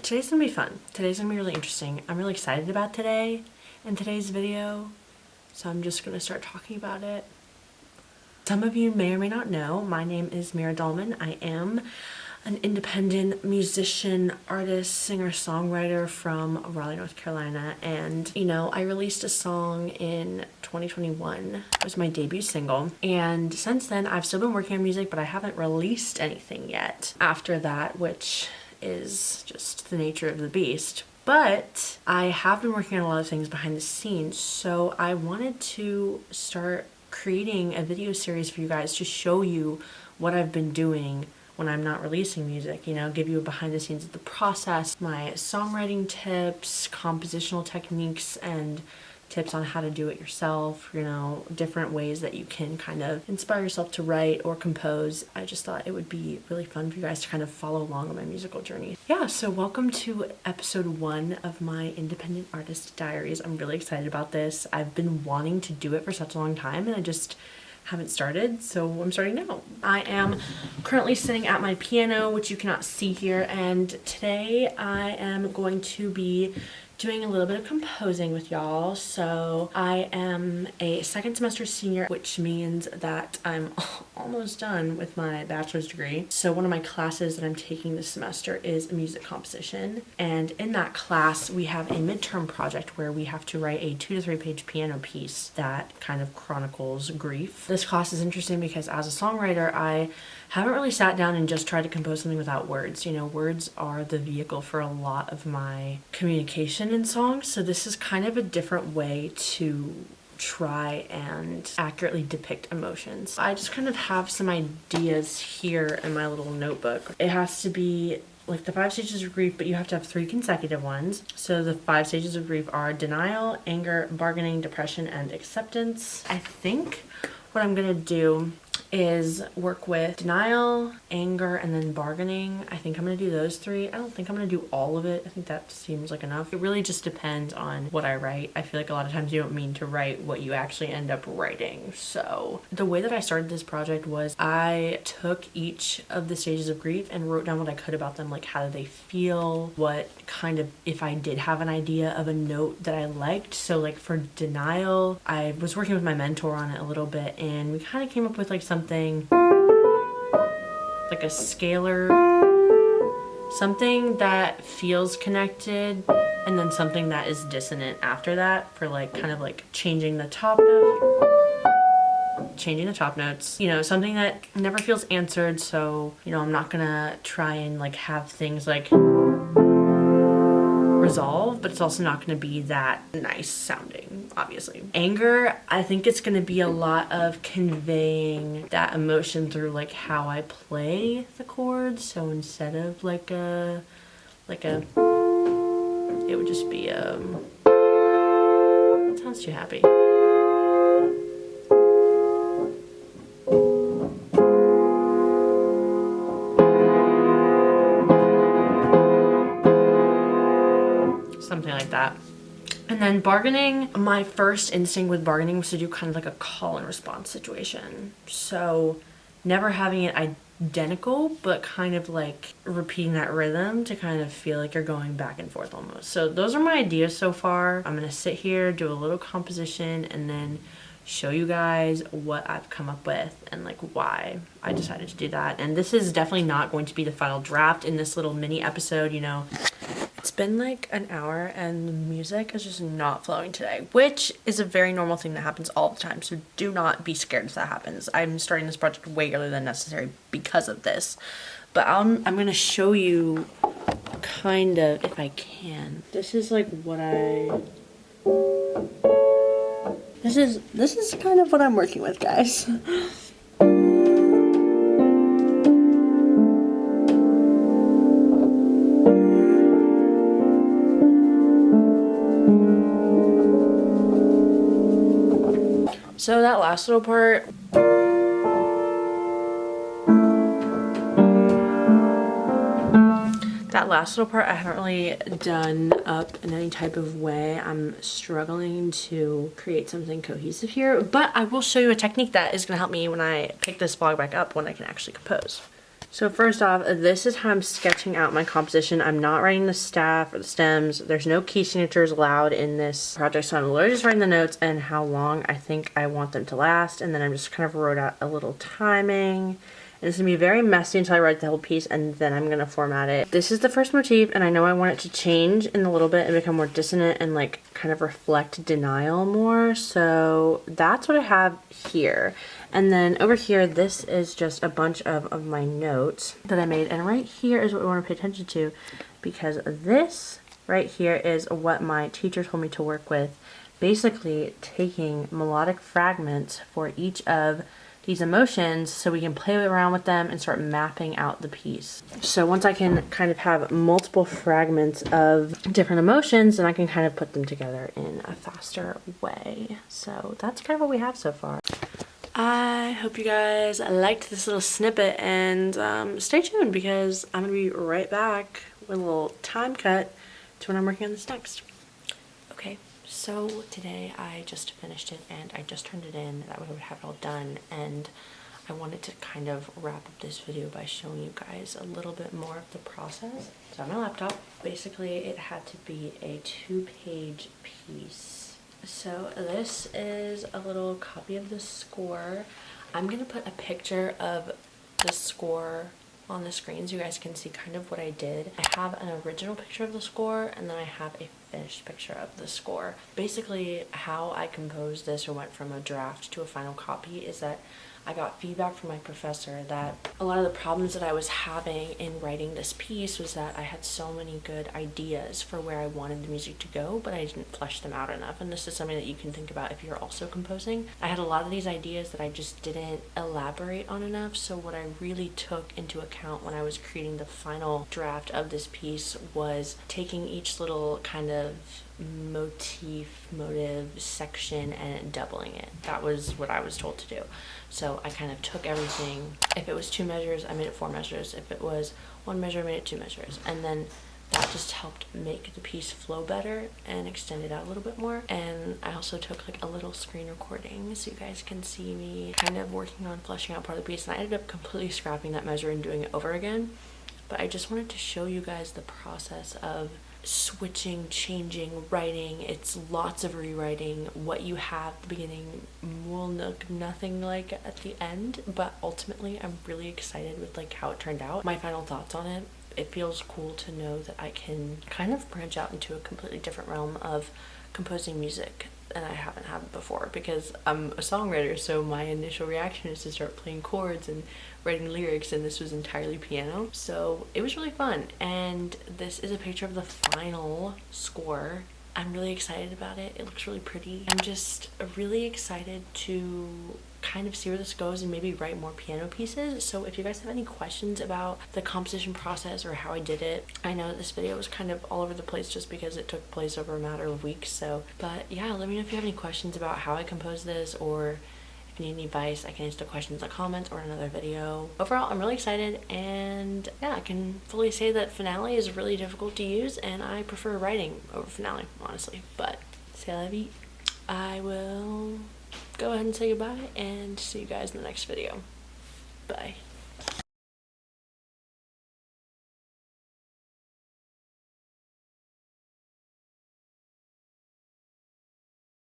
today's gonna be fun. Today's gonna be really interesting. I'm really excited about today and today's video, so I'm just gonna start talking about it. Some of you may or may not know, my name is Mira Dahlman. I am an independent musician, artist, singer, songwriter from Raleigh, North Carolina. And you know, I released a song in 2021. It was my debut single. And since then, I've still been working on music, but I haven't released anything yet after that, which is just the nature of the beast. But I have been working on a lot of things behind the scenes, so I wanted to start creating a video series for you guys to show you what I've been doing when I'm not releasing music, you know, give you a behind the scenes of the process, my songwriting tips, compositional techniques, and tips on how to do it yourself, you know, different ways that you can kind of inspire yourself to write or compose. I just thought it would be really fun for you guys to kind of follow along on my musical journey. Yeah, so welcome to episode 1 of my independent artist diaries. I'm really excited about this. I've been wanting to do it for such a long time and I just haven't started, so I'm starting now. I am currently sitting at my piano, which you cannot see here, and today I am going to be doing a little bit of composing with y'all. So I am a second semester senior, which means that I'm almost done with my bachelor's degree. So one of my classes that I'm taking this semester is music composition. And in that class, we have a midterm project where we have to write a 2 to 3 page piano piece that kind of chronicles grief. This class is interesting because as a songwriter, I haven't really sat down and just tried to compose something without words. You know, words are the vehicle for a lot of my communication in songs, so this is kind of a different way to try and accurately depict emotions. I just kind of have some ideas here in my little notebook. It has to be like the 5 stages of grief, but you have to have 3 consecutive ones. So the 5 stages of grief are denial, anger, bargaining, depression, and acceptance. I think what I'm gonna do is work with denial, anger, and then bargaining. I think I'm gonna do those 3. I don't think I'm gonna do all of it. I think that seems like enough. It really just depends on what I write. I feel like a lot of times you don't mean to write what you actually end up writing. So the way that I started this project was I took each of the stages of grief and wrote down what I could about them, like how do they feel, what kind of, if I did have an idea of a note that I liked. So like for denial, I was working with my mentor on it a little bit and we kind of came up with like something like a scalar, something that feels connected, and then something that is dissonant after that for like kind of like changing the top notes, you know, something that never feels answered. So, you know, I'm not gonna try and like have things like resolve, but it's also not going to be that nice sounding, obviously. Anger, I think it's going to be a lot of conveying that emotion through like how I play the chords. So instead of like a it would just be it sounds too happy. Something like that. And then bargaining, my first instinct with bargaining was to do kind of like a call and response situation. So never having it identical, but kind of like repeating that rhythm to kind of feel like you're going back and forth almost. So those are my ideas so far. I'm gonna sit here, do a little composition, and then show you guys what I've come up with and like why I decided to do that. And this is definitely not going to be the final draft in this little mini episode, you know. It's been like an hour and the music is just not flowing today, which is a very normal thing that happens all the time. So do not be scared if that happens. I'm starting this project way earlier than necessary because of this. But I'm going to show you kind of, if I can. This is like what this is kind of what I'm working with, guys. So that last little part, I haven't really done up in any type of way. I'm struggling to create something cohesive here, but I will show you a technique that is going to help me when I pick this vlog back up when I can actually compose. So first off, this is how I'm sketching out my composition. I'm not writing the staff or the stems. There's no key signatures allowed in this project, so I'm literally just writing the notes and how long I think I want them to last, and then I'm just kind of wrote out a little timing. And it's going to be very messy until I write the whole piece, and then I'm going to format it. This is the first motif, and I know I want it to change in a little bit and become more dissonant and like kind of reflect denial more. So that's what I have here. And then over here, this is just a bunch of my notes that I made. And right here is what we want to pay attention to, because this right here is what my teacher told me to work with. Basically taking melodic fragments for each of these emotions so we can play around with them and start mapping out the piece. So once I can kind of have multiple fragments of different emotions, then I can kind of put them together in a faster way. So that's kind of what we have so far. I hope you guys liked this little snippet, and stay tuned because I'm going to be right back with a little time cut to when I'm working on this next. Okay. So today I just finished it and I just turned it in. That way I would have it all done, and I wanted to kind of wrap up this video by showing you guys a little bit more of the process. So on my laptop, basically it had to be a 2-page piece. So this is a little copy of the score. I'm going to put a picture of the score on the screen so you guys can see kind of what I did. I have an original picture of the score, and then I have a finished picture of the score. Basically how I composed this or went from a draft to a final copy is that I got feedback from my professor that a lot of the problems that I was having in writing this piece was that I had so many good ideas for where I wanted the music to go, but I didn't flesh them out enough. And this is something that you can think about if you're also composing. I had a lot of these ideas that I just didn't elaborate on enough, so what I really took into account when I was creating the final draft of this piece was taking each little kind of motive section and doubling it. That was what I was told to do. So I kind of took everything. If it was 2 measures, I made it 4 measures. If it was 1 measure, I made it 2 measures. And then that just helped make the piece flow better and extend it out a little bit more. And I also took like a little screen recording so you guys can see me kind of working on fleshing out part of the piece. And I ended up completely scrapping that measure and doing it over again. But I just wanted to show you guys the process of switching, changing, writing. It's lots of rewriting. What you have at the beginning will look nothing like at the end, but ultimately I'm really excited with like how it turned out. My final thoughts on it. It feels cool to know that I can kind of branch out into a completely different realm of composing music and I haven't had before, because I'm a songwriter, so my initial reaction is to start playing chords and writing lyrics, and this was entirely piano. So it was really fun, and this is a picture of the final score. I'm really excited about it. It looks really pretty. I'm just really excited to kind of see where this goes and maybe write more piano pieces. So if you guys have any questions about the composition process or how I did it, I know this video was kind of all over the place just because it took place over a matter of weeks. So, but yeah, let me know if you have any questions about how I composed this, or if you need any advice, I can answer the questions in the comments or in another video. Overall, I'm really excited, and yeah, I can fully say that finale is really difficult to use, and I prefer writing over finale, honestly. But c'est la vie. I will go ahead and say goodbye and see you guys in the next video. Bye.